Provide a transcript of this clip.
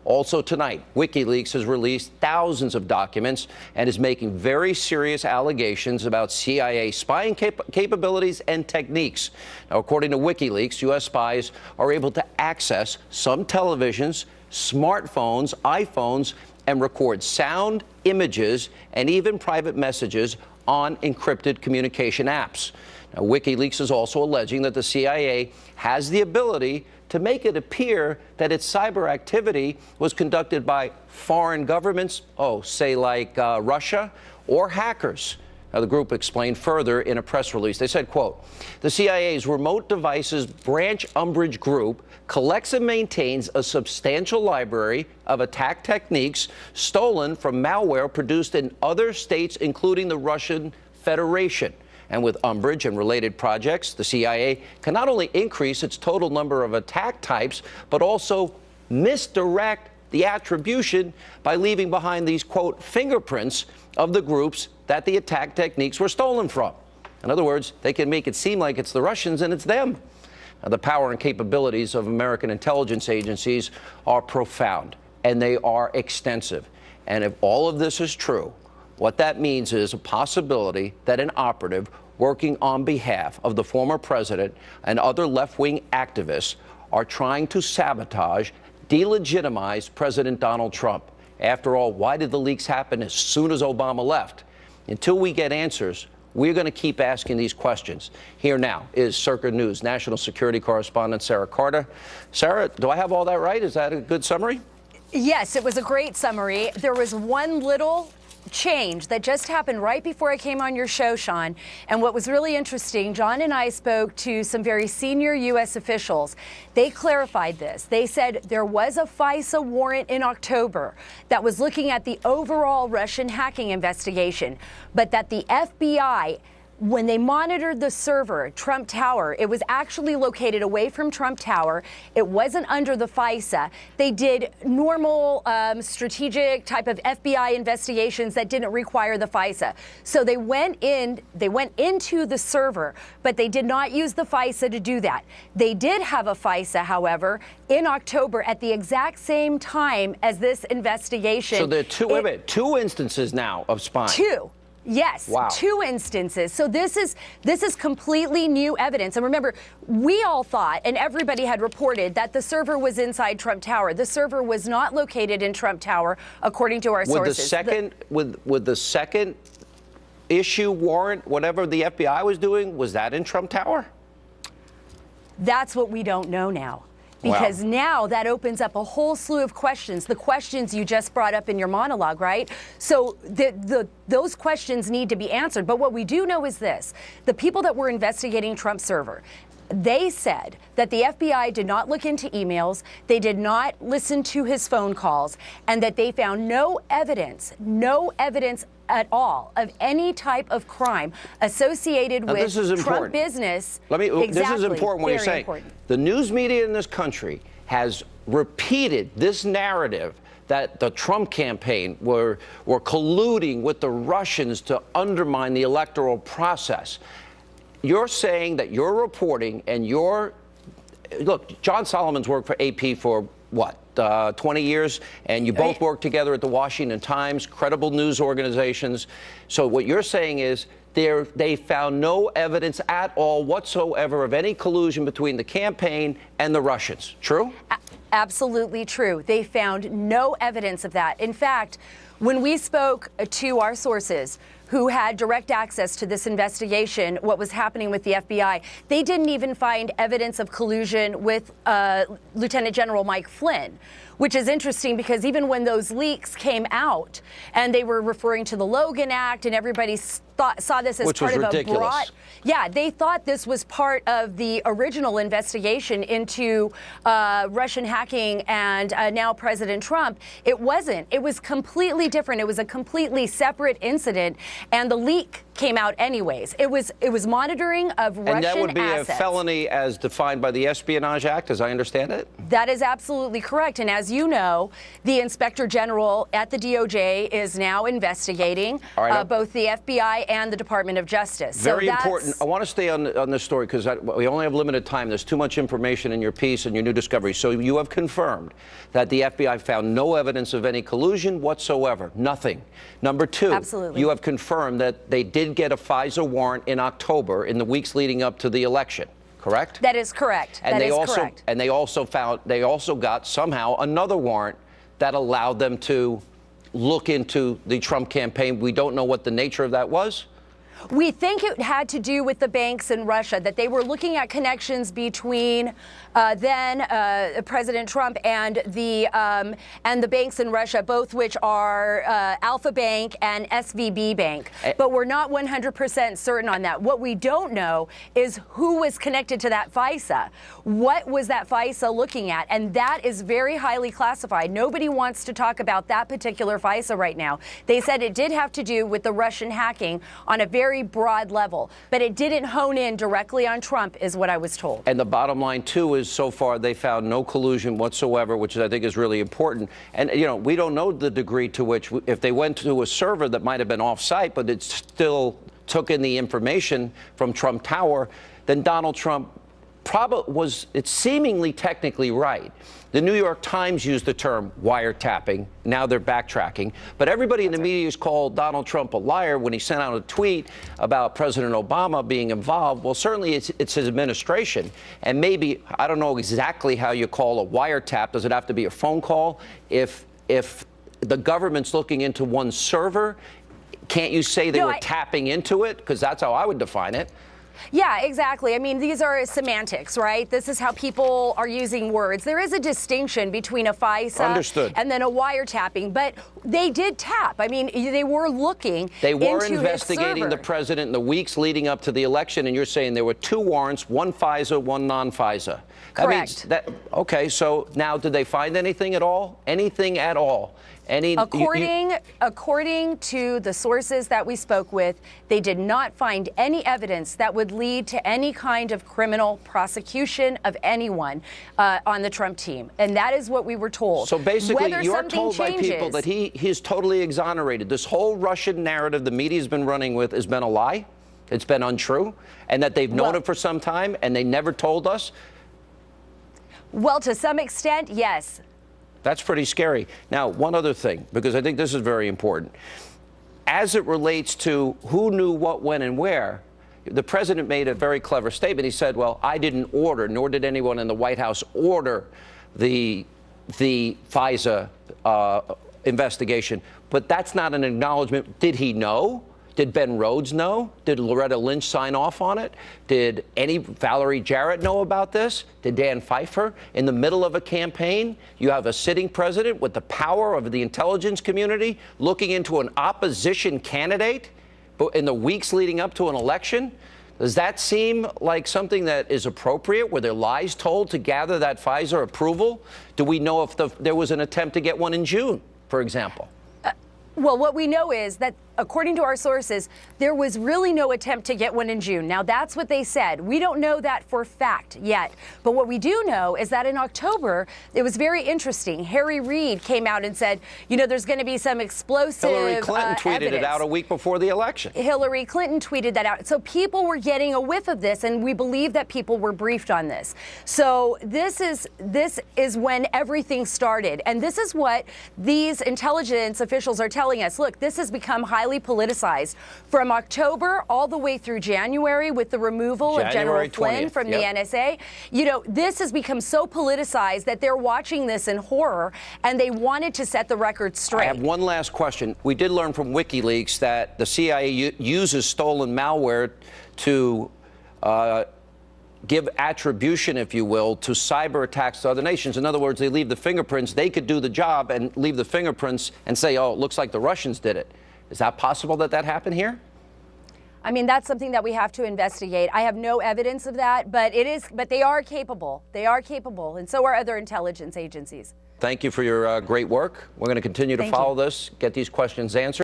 Also tonight, WikiLeaks has released thousands of documents and is making very serious allegations about CIA spying capabilities and techniques. Now, according to WikiLeaks, U.S. spies are able to access some televisions, smartphones, iPhones, and record sound, images, and even private messages on encrypted communication apps. Now, WikiLeaks is also alleging that the CIA has the ability to make it appear that its cyber activity was conducted by foreign governments, say like Russia, or hackers. Now, the group explained further in a press release. They said, quote, the CIA's Remote Devices Branch Umbrage Group collects and maintains a substantial library of attack techniques stolen from malware produced in other states, including the Russian Federation. And with Umbrage and related projects, the CIA can not only increase its total number of attack types, but also misdirect the attribution by leaving behind these, quote, fingerprints of the groups that the attack techniques were stolen from. In other words, they can make it seem like it's the Russians and it's them. Now, the power and capabilities of American intelligence agencies are profound, and they are extensive. And if all of this is true, what that means is a possibility that an operative working on behalf of the former president and other left-wing activists are trying to sabotage, delegitimize President Donald Trump. After all, why did the leaks happen as soon as Obama left? Until we get answers, we're going to keep asking these questions. Here now is Circa News National Security Correspondent Sara Carter. Sara, do I have all that right? Is that a good summary? Yes, it was a great summary. There was one little change that just happened right before I came on your show, Sean. And what was really interesting, John and I spoke to some very senior U.S. officials. They clarified this. They said there was a FISA warrant in October that was looking at the overall Russian hacking investigation, but that the FBI, when they monitored the server, Trump Tower, it was actually located away from Trump Tower. It wasn't under the FISA. They did normal strategic type of FBI investigations that didn't require the FISA. So they went into the server, but they did not use the FISA to do that. They did have a FISA, however, in October at the exact same time as this investigation. So there are two instances now of spying. Two. Yes, wow. 2 instances. So this is completely new evidence. And remember, we all thought, and everybody had reported, that the server was inside Trump Tower. The server was not located in Trump Tower, according to our sources. With the second issue warrant, whatever the FBI was doing, was that in Trump Tower? That's what we don't know now. Because now that opens up a whole slew of questions, the questions you just brought up in your monologue, right? So those questions need to be answered. But what we do know is this. The people that were investigating Trump's server, they said that the FBI did not look into emails, they did not listen to his phone calls, and that they found no evidence at all of any type of crime associated with Trump business. This is important what you're saying. The news media in this country has repeated this narrative that the Trump campaign were colluding with the Russians to undermine the electoral process. You're saying that you're reporting and look, John Solomon's worked for AP for what, 20 years, and you both worked together at the Washington Times, credible news organizations. So what you're saying is they found no evidence at all whatsoever of any collusion between the campaign and the Russians. True? Absolutely true. They found no evidence of that. In fact, when we spoke to our sources who had direct access to this investigation, what was happening with the FBI, they didn't even find evidence of collusion with Lieutenant General Mike Flynn, which is interesting because even when those leaks came out and they were referring to the Logan Act and everybody saw this as part of a broad... Yeah, they thought this was part of the original investigation into Russian hacking and now President Trump. It wasn't. It was completely different. It was a completely separate incident, and the leak came out anyways. It was monitoring of Russian assets. And that would be a felony as defined by the Espionage Act, as I understand it? That is absolutely correct. And as you know, the Inspector General at the DOJ is now investigating both the FBI and the Department of Justice. Very important. I want to stay on this story because we only have limited time. There's too much information in your piece and your new discovery. So you have confirmed that the FBI found no evidence of any collusion whatsoever. Nothing. Number two, Absolutely. you have confirmed that they did get a FISA warrant in October in the weeks leading up to the election. Correct? That is correct. And that is correct. And they also got somehow another warrant that allowed them to look into the Trump campaign. We don't know what the nature of that was. We think it had to do with the banks in Russia, that they were looking at connections between then President Trump and the banks in Russia, both which are Alpha Bank and SVB Bank. But we're not 100% certain on that. What we don't know is who was connected to that FISA. What was that FISA looking at? And that is very highly classified. Nobody wants to talk about that particular FISA right now. They said it did have to do with the Russian hacking on a very broad level, but it didn't hone in directly on Trump, is what I was told. And the bottom line, too, is so far they found no collusion whatsoever, which I think is really important. And, you know, we don't know the degree to which, if they went to a server that might have been off-site, but it still took in the information from Trump Tower, then Donald Trump it's seemingly technically right. The New York Times used the term wiretapping. Now they're backtracking. But everybody in the media has called Donald Trump a liar when he sent out a tweet about President Obama being involved. Well, certainly it's his administration. And maybe, I don't know exactly how you call a wiretap. Does it have to be a phone call? If the government's looking into one server, can't you say they were tapping into it? Because that's how I would define it. Yeah, exactly. I mean, these are semantics, right? This is how people are using words. There is a distinction between a FISA and then a wiretapping, but they did tap. I mean, they were looking They were into investigating the president in the weeks leading up to the election, and you're saying there were two warrants, one FISA, one non-FISA. Correct. Okay, so now did they find anything at all? Anything at all? According to the sources that we spoke with, they did not find any evidence that would lead to any kind of criminal prosecution of anyone on the Trump team. And that is what we were told. So basically, you're told by people that he's totally exonerated. This whole Russian narrative the media's been running with has been a lie. It's been untrue. And that they've known it for some time and they never told us. Well, to some extent, yes. That's pretty scary. Now, one other thing, because I think this is very important. As it relates to who knew what, when, and where, the president made a very clever statement. He said, well, I didn't order, nor did anyone in the White House order the FISA investigation. But that's not an acknowledgement. Did he know? Did Ben Rhodes know? Did Loretta Lynch sign off on it? Did Valerie Jarrett know about this? Did Dan Pfeiffer? In the middle of a campaign, you have a sitting president with the power of the intelligence community looking into an opposition candidate in the weeks leading up to an election? Does that seem like something that is appropriate? Were there lies told to gather that FISA approval? Do we know if there was an attempt to get one in June, for example? Well, what we know is that, according to our sources, there was really no attempt to get one in June. Now, that's what they said. We don't know that for fact yet. But what we do know is that in October, it was very interesting. Harry Reid came out and said, you know, there's going to be some explosive Hillary Clinton tweeted it out a week before the election. Hillary Clinton tweeted that out. So people were getting a whiff of this, and we believe that people were briefed on this. So this is when everything started. And this is what these intelligence officials are telling us. Look, this has become highly politicized from October all the way through January with the removal of General Flynn from the NSA. You know, this has become so politicized that they're watching this in horror, and they wanted to set the record straight. I have one last question. We did learn from WikiLeaks that the CIA uses stolen malware to give attribution, if you will, to cyber attacks to other nations. In other words, they leave the fingerprints. They could do the job and leave the fingerprints and say, oh, it looks like the Russians did it. Is that possible that that happened here? I mean, that's something that we have to investigate. I have no evidence of that, but they are capable. They are capable, and so are other intelligence agencies. Thank you for your great work. We're going to continue to follow this, get these questions answered.